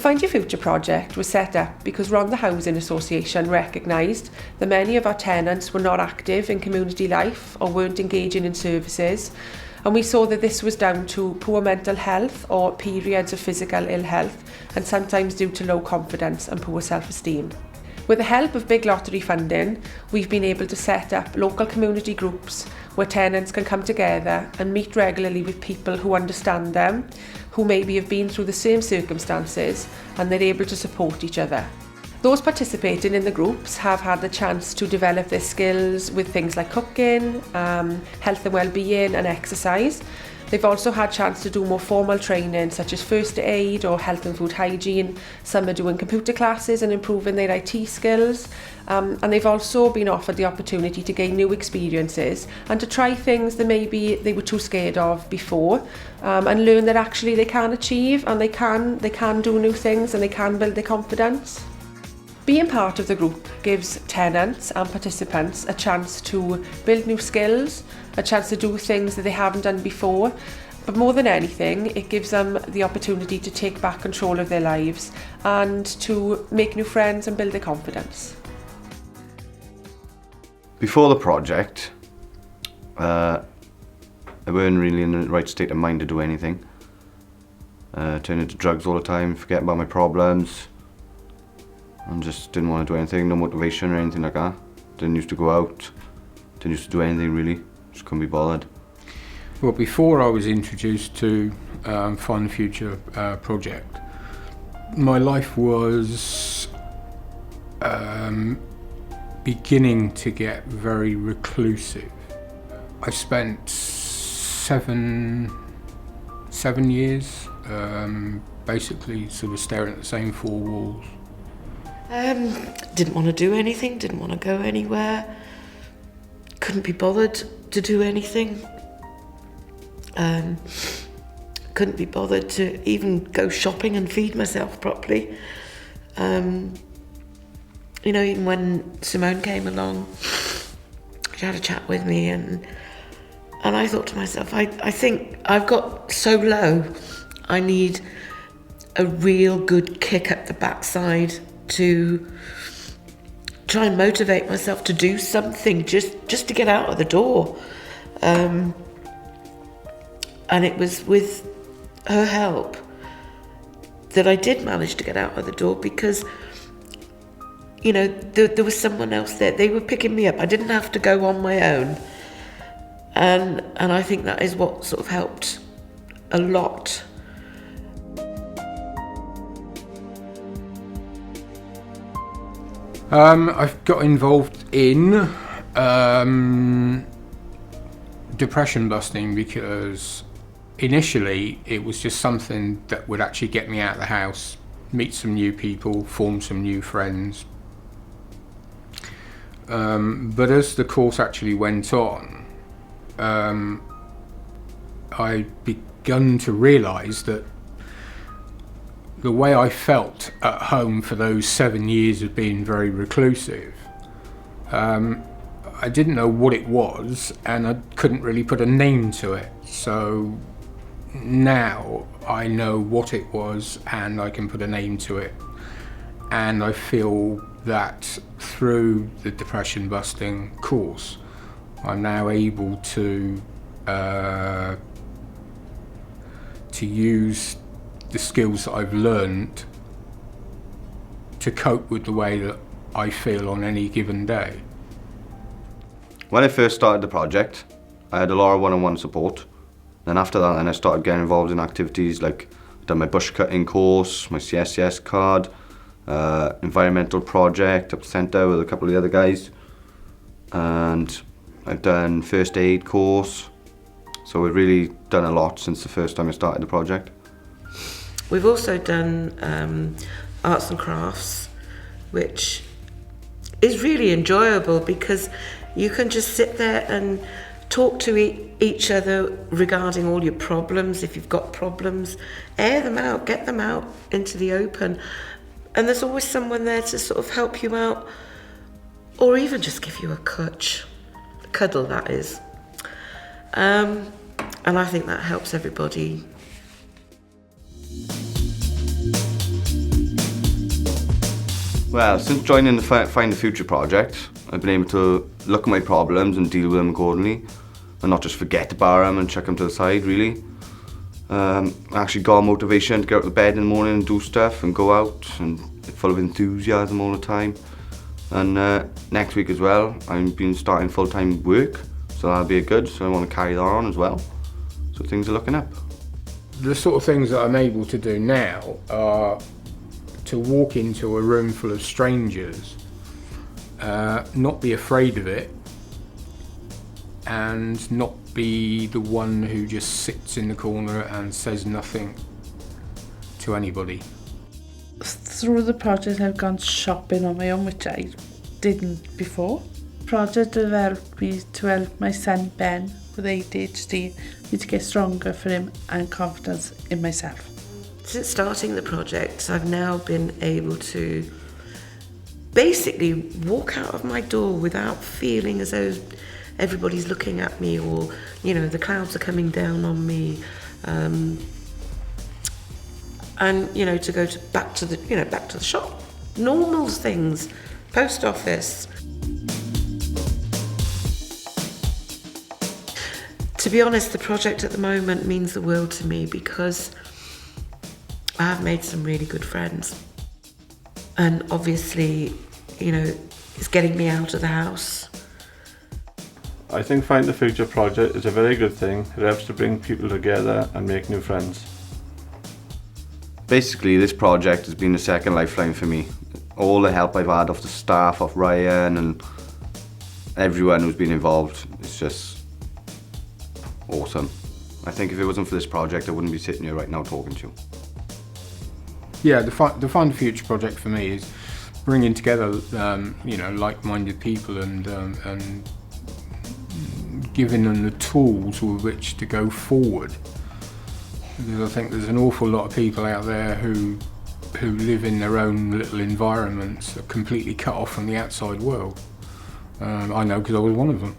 Find Your Future project was set up because Rhondda Housing Association recognised that many of our tenants were not active in community life or weren't engaging in services, and we saw that this was down to poor mental health or periods of physical ill health, and sometimes due to low confidence and poor self-esteem. With the help of big lottery funding, we've been able to set up local community groups where tenants can come together and meet regularly with people who understand them, who maybe have been through the same circumstances, and they're able to support each other. Those participating in the groups have had the chance to develop their skills with things like cooking, health and well-being and exercise. They've also had a chance to do more formal training such as first aid or health and food hygiene. Some are doing computer classes and improving their IT skills. And they've also been offered the opportunity to gain new experiences and to try things that maybe they were too scared of before, and learn that actually they can achieve and they can do new things and they can build their confidence. Being part of the group gives tenants and participants a chance to build new skills, a chance to do things that they haven't done before, but more than anything, it gives them the opportunity to take back control of their lives and to make new friends and build their confidence. Before the project, I weren't really in the right state of mind to do anything. Turned into drugs all the time, forgetting about my problems. And just didn't want to do anything, no motivation or anything like that. Didn't used to go out, didn't used to do anything really, just couldn't be bothered. Well, before I was introduced to Find the Future project, my life was beginning to get very reclusive. I spent seven years basically sort of staring at the same four walls. Didn't want to do anything, didn't want to go anywhere, couldn't be bothered to do anything, couldn't be bothered to even go shopping and feed myself properly. Even when Simone came along, she had a chat with me and I thought to myself, I think I've got so low, I need a real good kick up the backside to try and motivate myself to do something just to get out of the door. And it was with her help that I did manage to get out of the door because, there was someone else there. They were picking me up. I didn't have to go on my own. And I think that is what sort of helped a lot. I've got involved in depression busting because initially it was just something that would actually get me out of the house, meet some new people, form some new friends. But as the course actually went on, I begun to realise that the way I felt at home for those 7 years of being very reclusive, I didn't know what it was and I couldn't really put a name to it. So now I know what it was and I can put a name to it. And I feel that through the depression busting course, I'm now able to use the skills that I've learned to cope with the way that I feel on any given day. When I first started the project, I had a lot of one-on-one support. Then after that, I started getting involved in activities like I've done my bush cutting course, my CSCS card, environmental project up the centre with a couple of the other guys, and I've done first aid course. So we've really done a lot since the first time I started the project. We've also done arts and crafts, which is really enjoyable because you can just sit there and talk to each other regarding all your problems. If you've got problems, air them out, get them out into the open. And there's always someone there to sort of help you out, or even just give you a cuddle, that is. And I think that helps everybody. Well, since joining the Find the Future project, I've been able to look at my problems and deal with them accordingly, and not just forget about them and chuck them to the side, really. I actually got motivation to get out of bed in the morning and do stuff and go out, and full of enthusiasm all the time. And next week as well, I've been starting full-time work, so that'll be good, so I want to carry that on as well. So things are looking up. The sort of things that I'm able to do now are to walk into a room full of strangers, not be afraid of it, and not be the one who just sits in the corner and says nothing to anybody. Through the project I've gone shopping on my own, which I didn't before. The project developed me to help my son Ben with ADHD, me to get stronger for him and confidence in myself. Since starting the project, I've now been able to basically walk out of my door without feeling as though everybody's looking at me, or the clouds are coming down on me, and to go back to the shop, normal things, post office. To be honest, the project at the moment means the world to me because I have made some really good friends, and obviously, it's getting me out of the house. I think Find the Future project is a very good thing. It helps to bring people together and make new friends. Basically, this project has been a second lifeline for me. All the help I've had off the staff, off Ryan, and everyone who's been involved, it's just awesome. I think if it wasn't for this project, I wouldn't be sitting here right now talking to you. Yeah, the Find the Future project for me is bringing together, like-minded people and giving them the tools with which to go forward. Because I think there's an awful lot of people out there who live in their own little environments, are completely cut off from the outside world. I know because I was one of them.